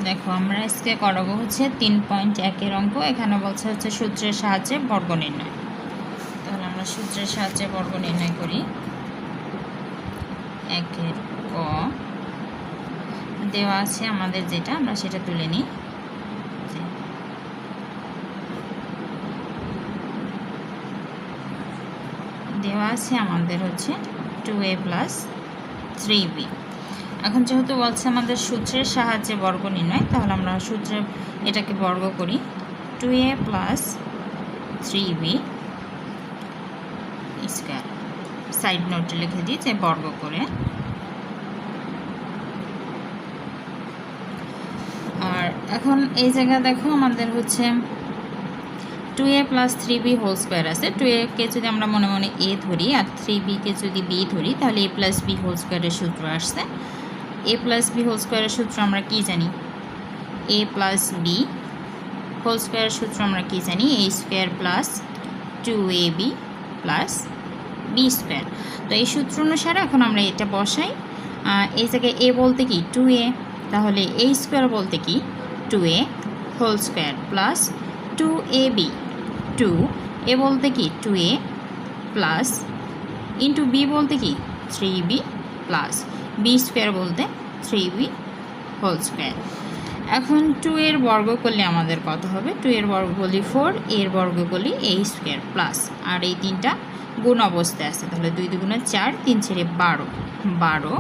দেখো আমরা আজকে করাবো হচ্ছে 3.1 অঙ্ক। এখানে বলছে হচ্ছে সূত্রের সাহায্যে বর্গ নির্ণয়। তাহলে আমরা সূত্রের সাহায্যে বর্গ নির্ণয় করি। 1 ক দেওয়া আছে আমাদের, যেটা আমরা সেটা তুলে নিই। দেওয়া আছে আমাদের হচ্ছে 2a + 3b। এখন যেহেতু বলছে আমাদের সূত্রের সাহায্যে বর্গ নির্ণয়, তাহলে আমরা সূত্রে এটাকে বর্গ করি। 2a + 3b স্কয়ার, সাইড নোটে লিখে দিই যে বর্গ করে। আর এখন এই জায়গায় দেখো আমাদের হচ্ছে 2a + 3b হোল স্কয়ার আছে। 2a কে যদি আমরা মনে মনে a ধরি আর 3b কে যদি b ধরি, তাহলে a + b হোল স্কয়ারের সূত্র আসছে। a + b হোল স্কয়ারের সূত্র আমরা কি জানি? a + b হোল স্কয়ারের সূত্র আমরা কি জানি? a square + 2ab + b square. তো এই সূত্র অনুসারে এখন আমরা এটা বসাই। এই জায়গায় a বলতে কি 2a, তাহলে a স্কয়ার বলতে কি 2a whole square + 2ab, 2a বলতে কি 2a প্লাস ইন্টু b বলতে কি 3b প্লাস b স্কয়ার বলতে 3b হোল স্কয়ার। এখন 2 এর বর্গ করলে আমাদের কত হবে? 2 এর বর্গ করলে 4, এর বর্গ করলে a স্কয়ার প্লাস, আর এই তিনটা গুণ অবস্থায় আছে, তাহলে 2 × 4, 3 × 12, 12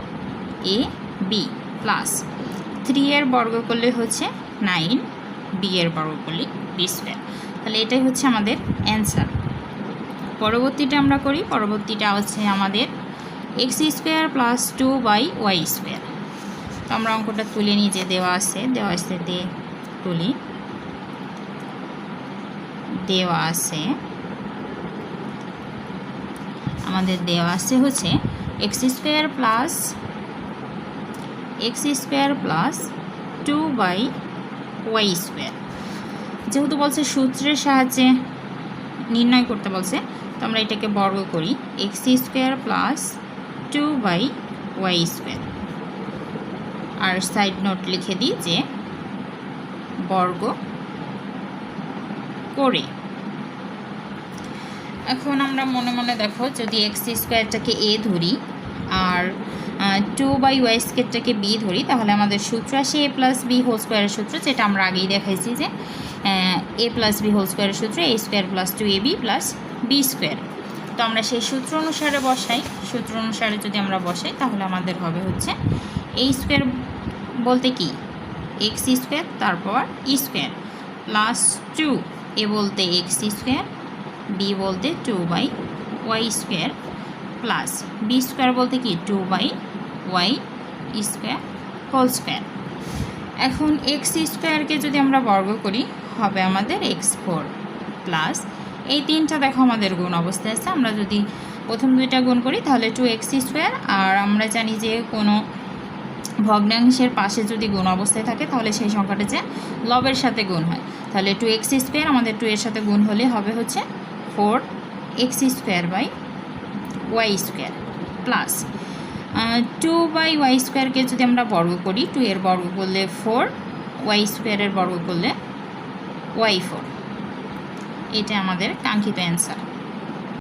a b প্লাস 3 এর বর্গ করলে হচ্ছে 9, b এর বর্গ করলে b স্কয়ার। তাহলে এটাই হচ্ছে আমাদের অ্যান্সার। পরবর্তীটা আমরা করি। পরবর্তীটা হচ্ছে আমাদের x স্কয়ার + 2y স্কয়ার। তো আমরা অঙ্কটা তুলে নিই, যে দেওয়া আছে তুলি। দেওয়া আছে আমাদের, দেওয়া আছে হচ্ছে x স্কয়ার + 2y স্কয়ার। যেহেতু বলছে সূত্রের সাহায্যে নির্ণয় করতে বলছে, তো আমরা এটাকে বর্গ করি। x স্কয়ার + 2y স্কয়ার, আর সাইড নোট লিখে দিই যে বর্গ করে। এখন আমরা মনে মনে দেখো, যদি x স্কয়ারটাকে a ধরি আর 2y স্কয়ারটাকে b ধরি, তাহলে আমাদের সূত্র আসে a + b হোল স্কয়ারের সূত্র, যেটা আমরা আগেই দেখাইছি যে a + b হোল স্কয়ারের সূত্র a square + 2ab + b square. তো আমরা সেই সূত্র অনুসারে বসাই। সূত্র অনুসারে যদি আমরা বসাই, তাহলে আমাদের হবে হচ্ছে a স্কয়ার বলতে কি x স্কয়ার, তারপর e স্কয়ার প্লাস 2, a বলতে x স্কয়ার, b বলতে 2y square plus b square বলতে কি 2y স্কয়ার হোল স্কয়ার। এখন x স্কয়ারকে যদি আমরা বর্গ করি, হবে আমাদের x4 প্লাস এই তিনটা দেখো আমাদের গুণ অবস্থায় আছে। আমরা যদি প্রথম দুইটা গুণ করি, তাহলে 2x স্কয়ার, আর আমরা জানি যে কোনো ভগ্নাংশের পাশে যদি গুণ অবস্থায় থাকে, তাহলে সেই সংখ্যাটা যে লবের সাথে গুণ হয়। তাহলে 2x স্কয়ার আমাদের 2 এর সাথে গুণ হলে হবে হচ্ছে 4x square y square plus 2y স্কয়ারকে যদি আমরা বর্গ করি, 2 এর বর্গ করলে 4, y স্কয়ারের বর্গ করলে y4। এটা আমাদের কাঙ্ক্ষিত অ্যান্সার।